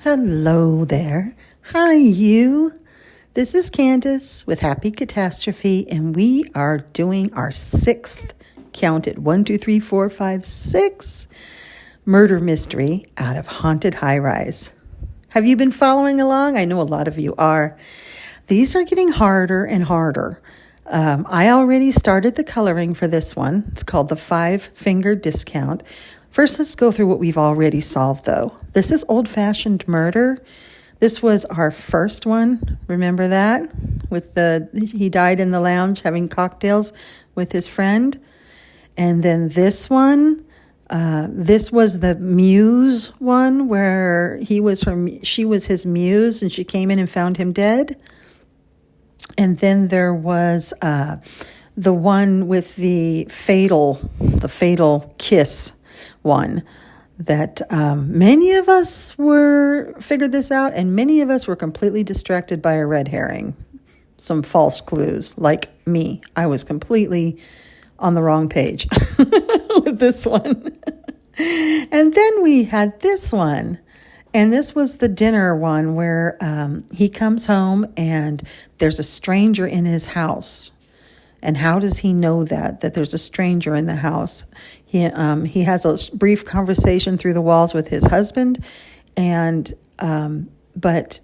Hello there. Hi, you. This is Candice with Happy Catastrophe, and we are doing our sixth, count it, 1, 2, 3, 4, 5, 6, murder mystery out of Haunted Highrise. Have you been following along? I know a lot of you are. These are getting harder and harder. I already started the coloring for this one. It's called the 5-finger discount. First, let's go through what we've already solved, though. This is old-fashioned murder. This was our first one. Remember that? He died in the lounge having cocktails with his friend. And then this one, this was the muse one where she was his muse and she came in and found him dead. And then there was the one with the fatal kiss one that many of us figured this out, and many of us were completely distracted by a red herring, some false clues, like me. I was completely on the wrong page with this one. And then we had this one. And this was the dinner one where he comes home and there's a stranger in his house. And how does he know that there's a stranger in the house? He has a brief conversation through the walls with his husband, but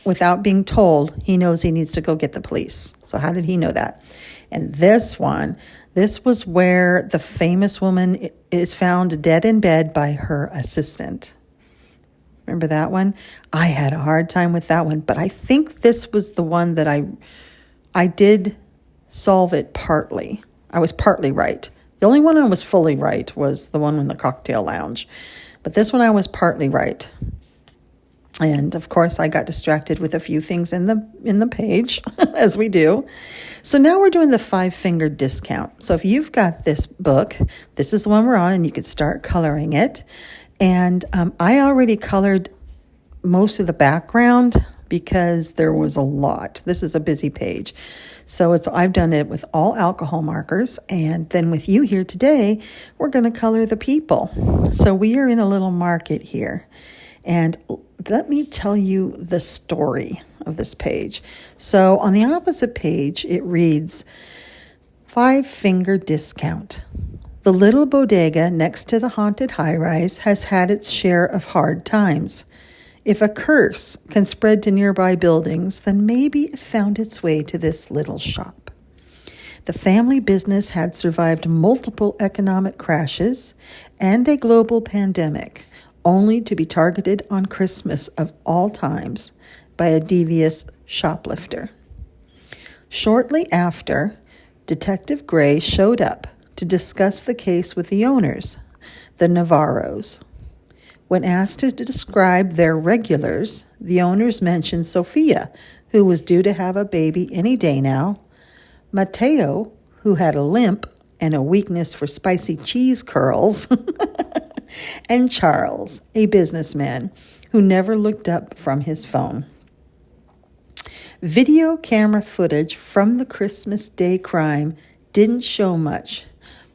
without being told, he knows he needs to go get the police. So how did he know that? And this was where the famous woman is found dead in bed by her assistant. Remember that one? I had a hard time with that one, but I think this was the one that I did solve it partly. I was partly right. The only one I was fully right was the one in the cocktail lounge. But this one I was partly right. And of course I got distracted with a few things in the page, as we do. So now we're doing the 5-finger discount. So if you've got this book, this is the one we're on, and you could start coloring it. And I already colored most of the background because there was a lot. This is a busy page. So I've done it with all alcohol markers. And then with you here today, we're going to color the people. So we are in a little market here. And let me tell you the story of this page. So on the opposite page, it reads, 5-finger discount. The little bodega next to the haunted high-rise has had its share of hard times. If a curse can spread to nearby buildings, then maybe it found its way to this little shop. The family business had survived multiple economic crashes and a global pandemic, only to be targeted on Christmas of all times by a devious shoplifter. Shortly after, Detective Gray showed up to discuss the case with the owners, the Navarros. When asked to describe their regulars, the owners mentioned Sophia, who was due to have a baby any day now, Mateo, who had a limp and a weakness for spicy cheese curls, and Charles, a businessman who never looked up from his phone. Video camera footage from the Christmas Day crime didn't show much,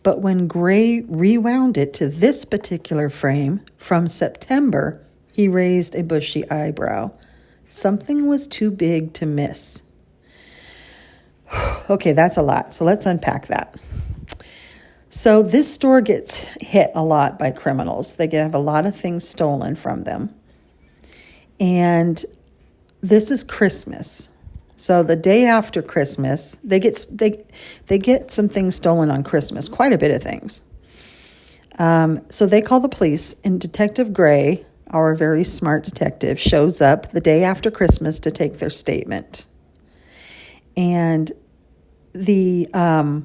but when Gray rewound it to this particular frame from September, he raised a bushy eyebrow. Something was too big to miss. Okay, that's a lot, so let's unpack that. So this store gets hit a lot by criminals. They have a lot of things stolen from them. And this is Christmas. So the day after Christmas, they get some things stolen on Christmas, quite a bit of things. So they call the police, and Detective Gray, our very smart detective, shows up the day after Christmas to take their statement. And the owners,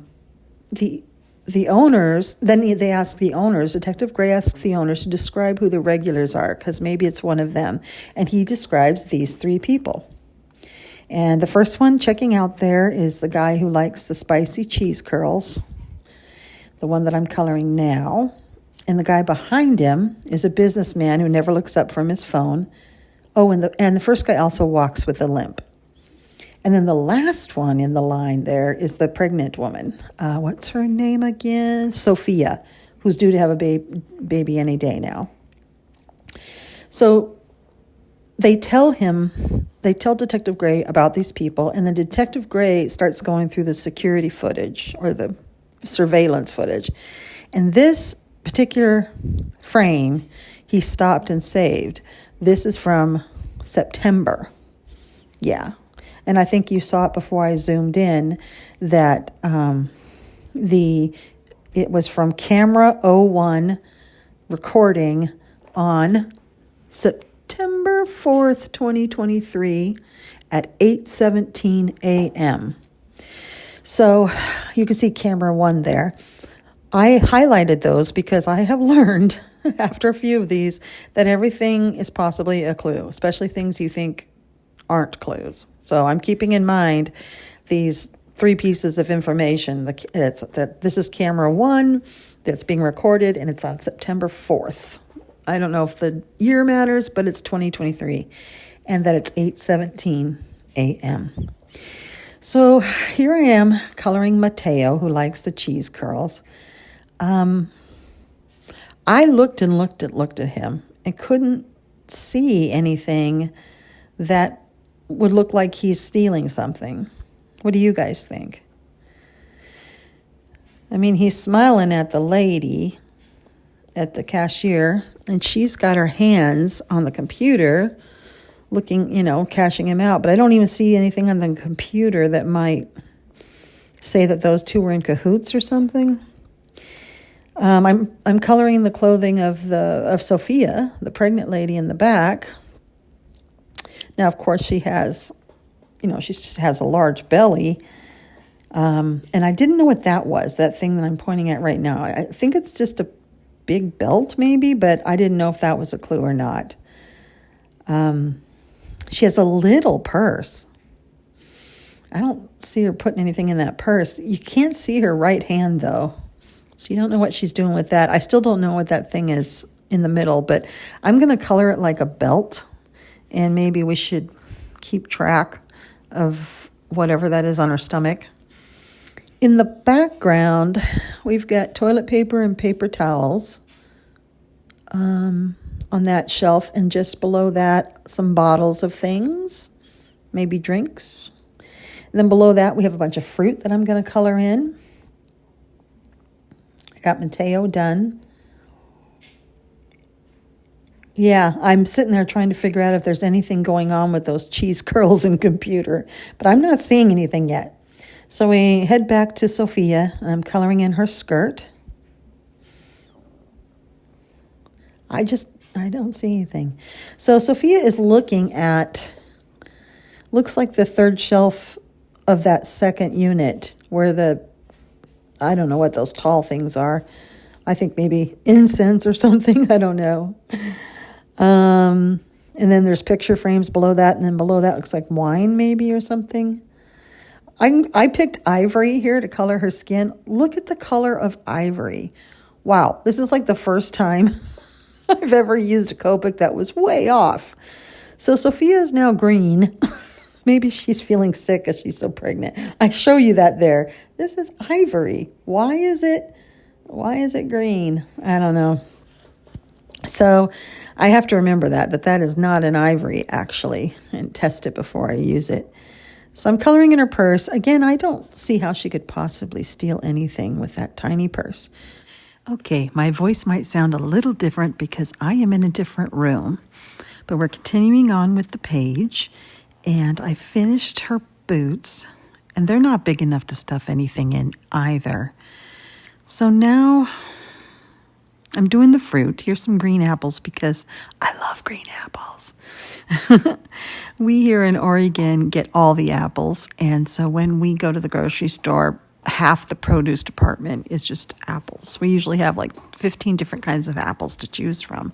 then they ask the owners, Detective Gray asks the owners to describe who the regulars are, because maybe it's one of them. And he describes these 3 people. And the first one checking out there is the guy who likes the spicy cheese curls, the one that I'm coloring now. And the guy behind him is a businessman who never looks up from his phone. Oh, and the first guy also walks with a limp. And then the last one in the line there is the pregnant woman. What's her name again? Sophia, who's due to have a baby any day now. So they tell Detective Gray about these people, and then Detective Gray starts going through the security footage or the surveillance footage. And this particular frame, he stopped and saved. This is from September. Yeah. And I think you saw it before I zoomed in that it was from camera 01 recording on September 4th, 2023 at 8:17 a.m. So you can see camera 1 there. I highlighted those because I have learned after a few of these that everything is possibly a clue, especially things you think aren't clues. So I'm keeping in mind these 3 pieces of information. That this is camera 1 that's being recorded, and it's on September 4th. I don't know if the year matters, but it's 2023, and that it's 8:17 a.m. So here I am coloring Mateo, who likes the cheese curls. I looked at him and couldn't see anything that would look like he's stealing something. What do you guys think? I mean, he's smiling at the lady, at the cashier, and she's got her hands on the computer looking, cashing him out. But I don't even see anything on the computer that might say that those two were in cahoots or something. I'm coloring the clothing of Sophia, the pregnant lady in the back. Now, of course, she has a large belly. And I didn't know what that was, that thing that I'm pointing at right now. I think it's just a big belt maybe, but I didn't know if that was a clue or not. She has a little purse. I don't see her putting anything in that purse. You can't see her right hand, though. So you don't know what she's doing with that. I still don't know what that thing is in the middle, but I'm going to color it like a belt, and maybe we should keep track of whatever that is on her stomach. In the background, we've got toilet paper and paper towels on that shelf, and just below that, some bottles of things, maybe drinks. And then below that, we have a bunch of fruit that I'm going to color in. I got Mateo done. Yeah, I'm sitting there trying to figure out if there's anything going on with those cheese curls in computer, but I'm not seeing anything yet. So we head back to Sophia. I'm coloring in her skirt. I don't see anything. So Sophia is looking at, looks like the third shelf of that second unit where I don't know what those tall things are. I think maybe incense or something. I don't know. And then there's picture frames below that, and then below that looks like wine maybe or something. I picked ivory here to color her skin. Look at the color of ivory. Wow, this is like the first time I've ever used a Copic that was way off. So Sophia is now green. Maybe she's feeling sick because she's so pregnant. I show you that there. This is ivory. Why is it green? I don't know. So I have to remember that is not an ivory actually, and test it before I use it. So I'm coloring in her purse. Again, I don't see how she could possibly steal anything with that tiny purse. Okay, my voice might sound a little different because I am in a different room, but we're continuing on with the page. And I finished her boots, and they're not big enough to stuff anything in either. So now I'm doing the fruit. Here's some green apples because I love green apples. We here in Oregon get all the apples, and so when we go to the grocery store, half the produce department is just apples. We usually have like 15 different kinds of apples to choose from.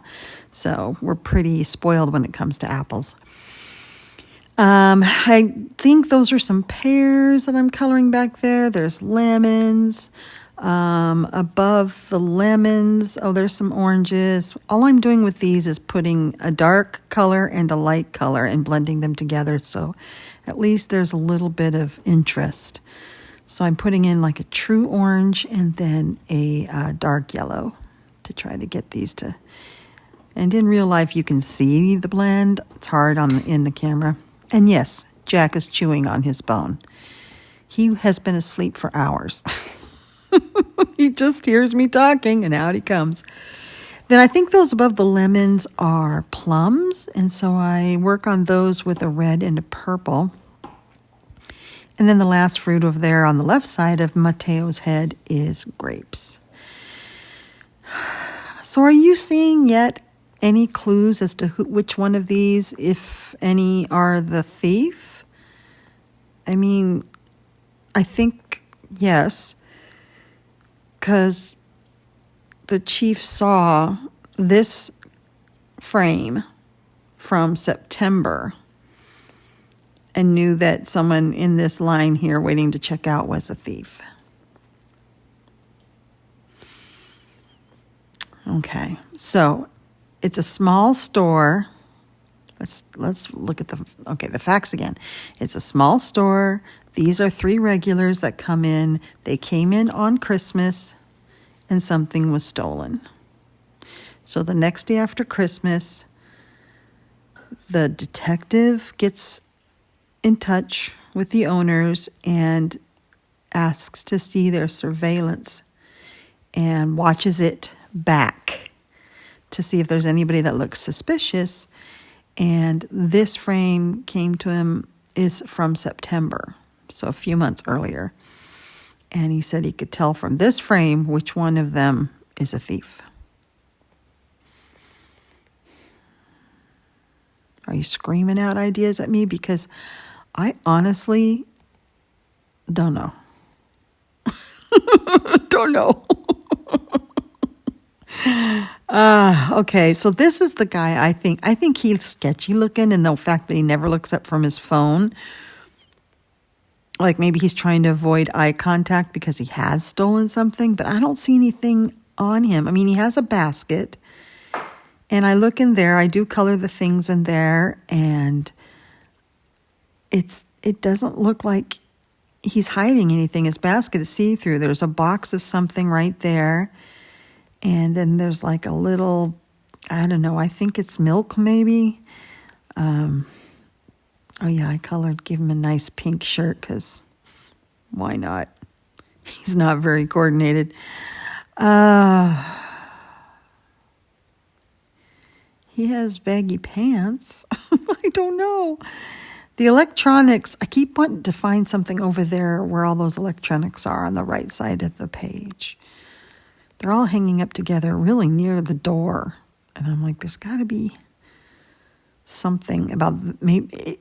So we're pretty spoiled when it comes to apples. I think those are some pears that I'm coloring back there. There's lemons. Above the lemons, there's some oranges. All I'm doing with these is putting a dark color and a light color and blending them together. So at least there's a little bit of interest. So I'm putting in like a true orange and then a dark yellow to try to get these to And in real life, you can see the blend. It's hard in the camera. And yes, Jack is chewing on his bone. He has been asleep for hours. He just hears me talking, and out he comes. Then I think those above the lemons are plums, and so I work on those with a red and a purple. And then the last fruit over there on the left side of Mateo's head is grapes. So are you seeing yet any clues as to which one of these, if any, are the thief? I mean, I think yes, because the chief saw this frame from September and knew that someone in this line here waiting to check out was a thief. Okay, so it's a small store. Let's look at the facts again. It's a small store. These are 3 regulars that come in. They came in on Christmas and something was stolen. So the next day after Christmas, the detective gets in touch with the owners and asks to see their surveillance and watches it back to see if there's anybody that looks suspicious. And this frame came to him is from September, so a few months earlier. And he said he could tell from this frame which one of them is a thief. Are you screaming out ideas at me? Because I honestly don't know. Don't know. Okay, so this is the guy I think he's sketchy looking, and the fact that he never looks up from his phone. Like maybe he's trying to avoid eye contact because he has stolen something, but I don't see anything on him. I mean, he has a basket, and I look in there. I do color the things in there, and it doesn't look like he's hiding anything. His basket is see-through. There's a box of something right there, and then there's like a little, I don't know, I think it's milk maybe. Oh yeah, I gave him a nice pink shirt because why not? He's not very coordinated. He has baggy pants. I don't know. The electronics, I keep wanting to find something over there where all those electronics are on the right side of the page. They're all hanging up together really near the door. And I'm like, there's got to be something about maybe...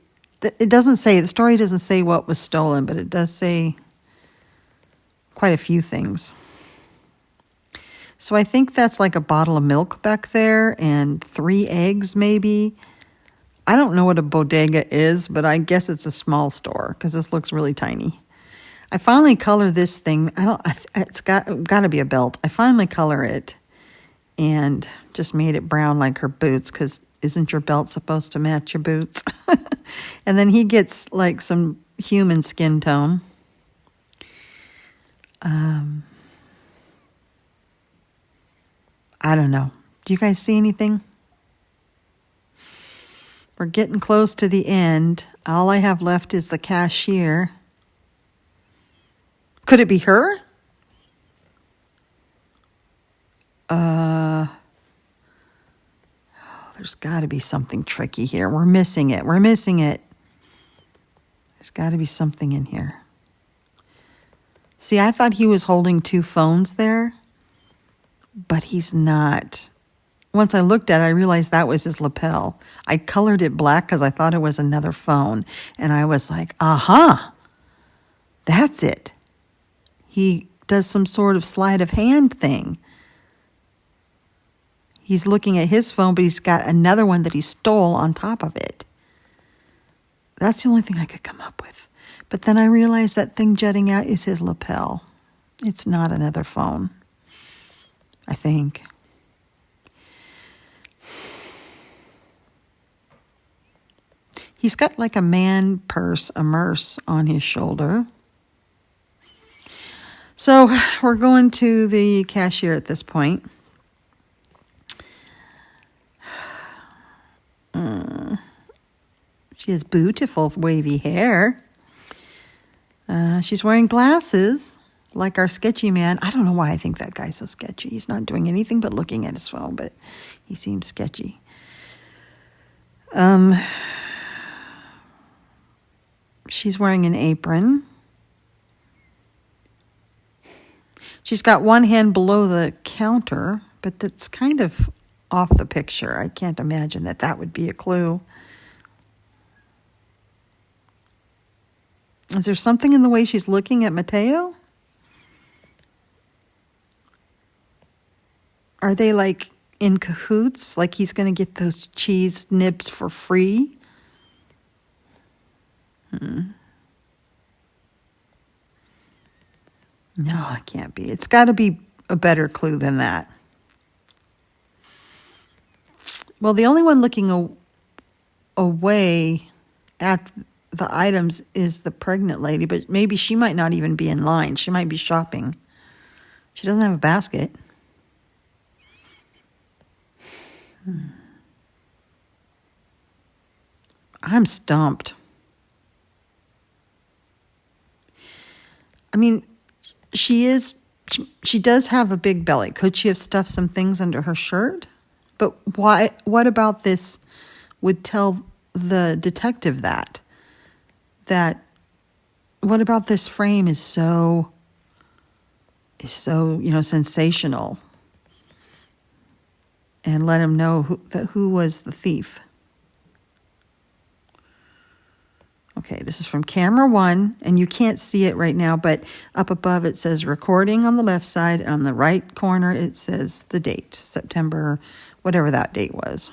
It doesn't say, the story doesn't say what was stolen, but it does say quite a few things. So I think that's like a bottle of milk back there and 3 eggs maybe. I don't know what a bodega is, but I guess it's a small store because this looks really tiny. I finally color this thing. It's got to be a belt. I finally color it and just made it brown like her boots because isn't your belt supposed to match your boots? And then he gets like some human skin tone. I don't know. Do you guys see anything? We're getting close to the end. All I have left is the cashier. Could it be her? There's got to be something tricky here. We're missing it. There's got to be something in here. See, I thought he was holding 2 phones there, but he's not. Once I looked at it, I realized that was his lapel. I colored it black because I thought it was another phone. And I was like, that's it. He does some sort of sleight of hand thing. He's looking at his phone, but he's got another one that he stole on top of it. That's the only thing I could come up with. But then I realized that thing jutting out is his lapel. It's not another phone, I think. He's got like a man purse, a merce on his shoulder. So we're going to the cashier at this point. She has beautiful wavy hair. She's wearing glasses, like our sketchy man. I don't know why I think that guy's so sketchy. He's not doing anything but looking at his phone, but he seems sketchy. She's wearing an apron. She's got one hand below the counter, but that's kind of off the picture. I can't imagine that that would be a clue. Is there something in the way she's looking at Mateo? Are they like in cahoots? Like he's going to get those cheese nibs for free? No, it can't be. It's got to be a better clue than that. Well, the only one looking away at the items is the pregnant lady, but maybe she might not even be in line. She might be shopping. She doesn't have a basket. I'm stumped. I mean, she does have a big belly. Could she have stuffed some things under her shirt? But why? What about this would tell the detective that what about this frame is so sensational, and let him know who was the thief. Okay, this is from camera 1, and you can't see it right now, but up above it says recording on the left side. And on the right corner, it says the date, September, whatever that date was.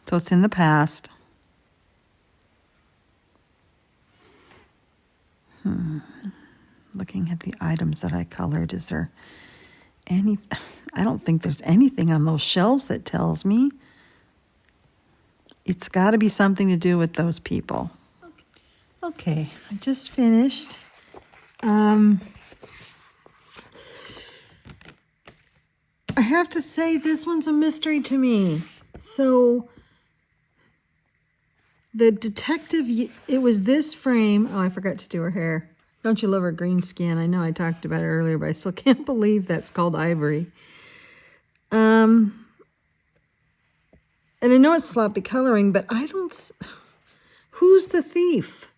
So it's in the past. Looking at the items that I colored, is there any? I don't think there's anything on those shelves that tells me. It's got to be something to do with those people. Okay, I just finished. I have to say this one's a mystery to me. So the detective, it was this frame. Oh, I forgot to do her hair. Don't you love her green skin? I know I talked about it earlier, but I still can't believe that's called ivory. And I know it's sloppy coloring, but I don't. Who's the thief?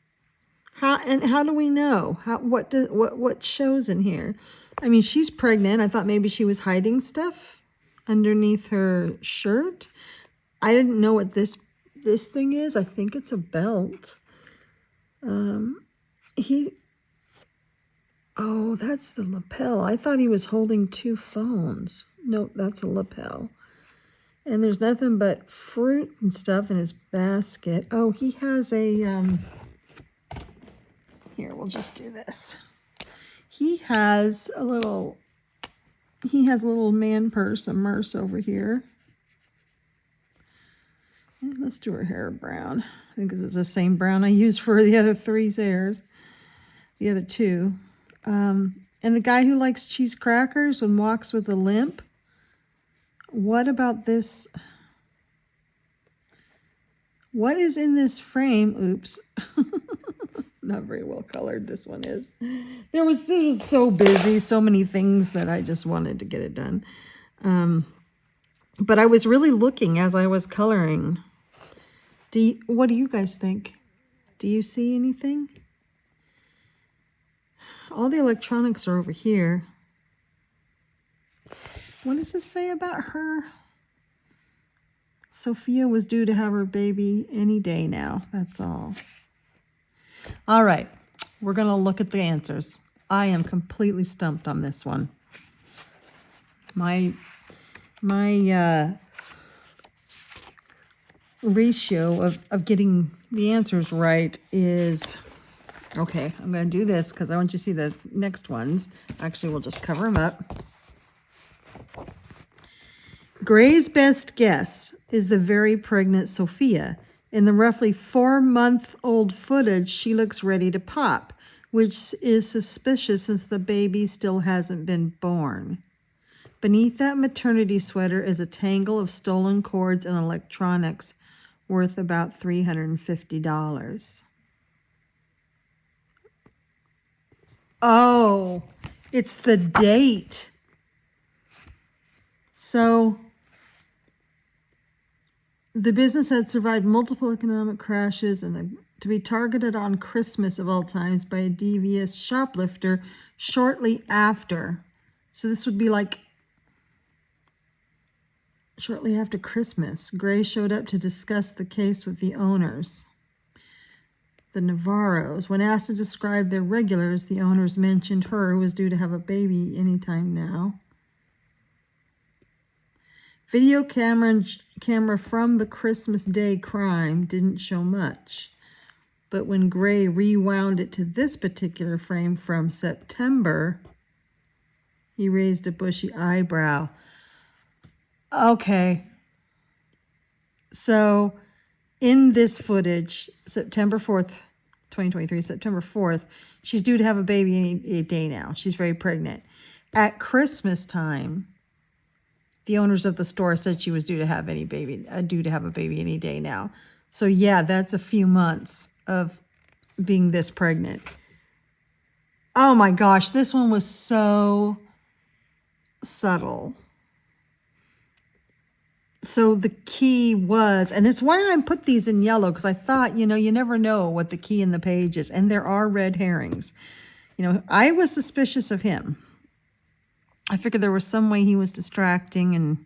How do we know? What shows in here? I mean, she's pregnant. I thought maybe she was hiding stuff underneath her shirt. I didn't know what this thing is. I think it's a belt. Oh, that's the lapel. I thought he was holding 2 phones. No, that's a lapel. And there's nothing but fruit and stuff in his basket. Oh, he has a, here, we'll just do this. He has a little man purse, a merce over here. And let's do her hair brown. I think this is the same brown I used for the other 3 hairs. The other 2. And the guy who likes cheese crackers and walks with a limp. What about this? What is in this frame? Oops. Not very well colored, this one is. This was so busy, so many things that I just wanted to get it done. But I was really looking as I was coloring. What do you guys think? Do you see anything? All the electronics are over here. What does it say about her? Sophia was due to have her baby any day now. That's all. All right. We're going to look at the answers. I am completely stumped on this one. My ratio of getting the answers right is... Okay, I'm going to do this because I want you to see the next ones. Actually, we'll just cover them up. Gray's best guess is the very pregnant Sophia. In the roughly 4-month-old footage, she looks ready to pop, which is suspicious since the baby still hasn't been born. Beneath that maternity sweater is a tangle of stolen cords and electronics worth about $350. Oh, it's the date. So the business had survived multiple economic crashes and to be targeted on Christmas of all times by a devious shoplifter shortly after. So this would be like shortly after Christmas. Gray showed up to discuss the case with the owners, the Navarros. When asked to describe their regulars, the owners mentioned her, who was due to have a baby anytime now. Video camera from the Christmas Day crime didn't show much. But when Gray rewound it to this particular frame from September, he raised a bushy eyebrow. Okay. So in this footage, September 4th, 2023, September 4th, she's due to have a baby any day now. She's very pregnant. At Christmas time, the owners of the store said she was due to have a baby any day now. So yeah, that's a few months of being this pregnant. Oh my gosh, this one was so subtle. So the key was, and it's why I put these in yellow, because I thought, you never know what the key in the page is, and there are red herrings. I was suspicious of him. I figured there was some way he was distracting, and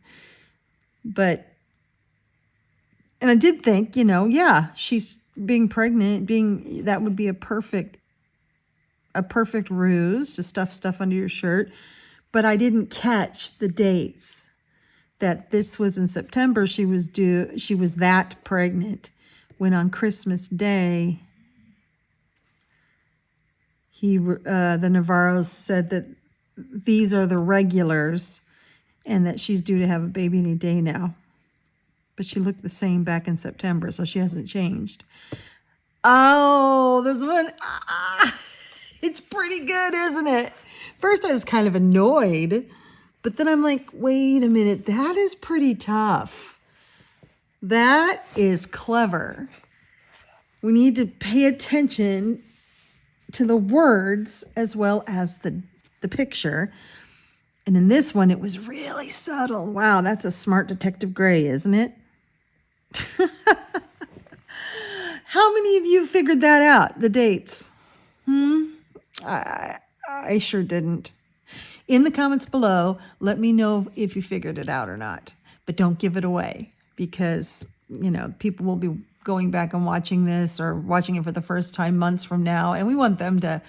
I did think, yeah, she's being pregnant, that would be a perfect ruse to stuff stuff under your shirt. But I didn't catch the dates, that this was in September. She was that pregnant when on Christmas Day, the Navarros said that these are the regulars and that she's due to have a baby any day now. But she looked the same back in September, so she hasn't changed. Oh, this one, it's pretty good, isn't it? First I was kind of annoyed, but then I'm like, wait a minute, that is pretty tough. That is clever. We need to pay attention to the words as well as the picture. And in this one, it was really subtle. Wow, that's a smart Detective Gray, isn't it? How many of you figured that out, the dates? I sure didn't. In the comments below, let me know if you figured it out or not. But don't give it away, because, people will be going back and watching this or watching it for the first time months from now, and we want them to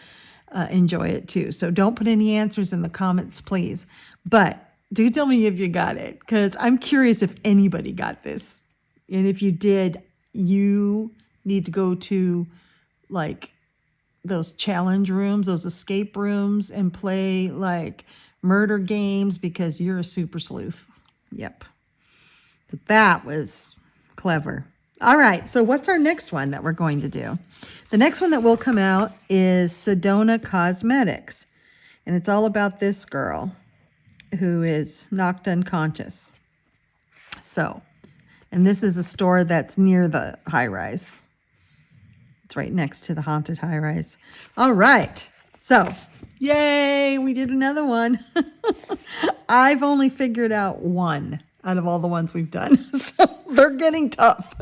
enjoy it too. So don't put any answers in the comments, please. But do tell me if you got it, because I'm curious if anybody got this. And if you did, you need to go to like those challenge rooms, those escape rooms, and play like murder games, because you're a super sleuth. Yep. But that was clever. All right, so what's our next one that we're going to do? The next one that will come out is Sedona Cosmetics. And it's all about this girl who is knocked unconscious. So, and this is a store that's near the high-rise. It's right next to the Haunted Highrise. All right, so yay, we did another one. I've only figured out one out of all the ones we've done. So they're getting tough.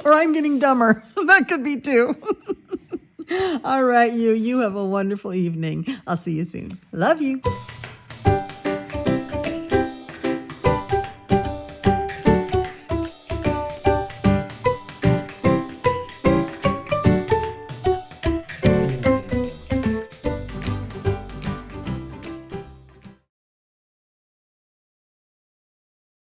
Or I'm getting dumber. That could be too. All right, you have a wonderful evening. I'll see you soon. Love you.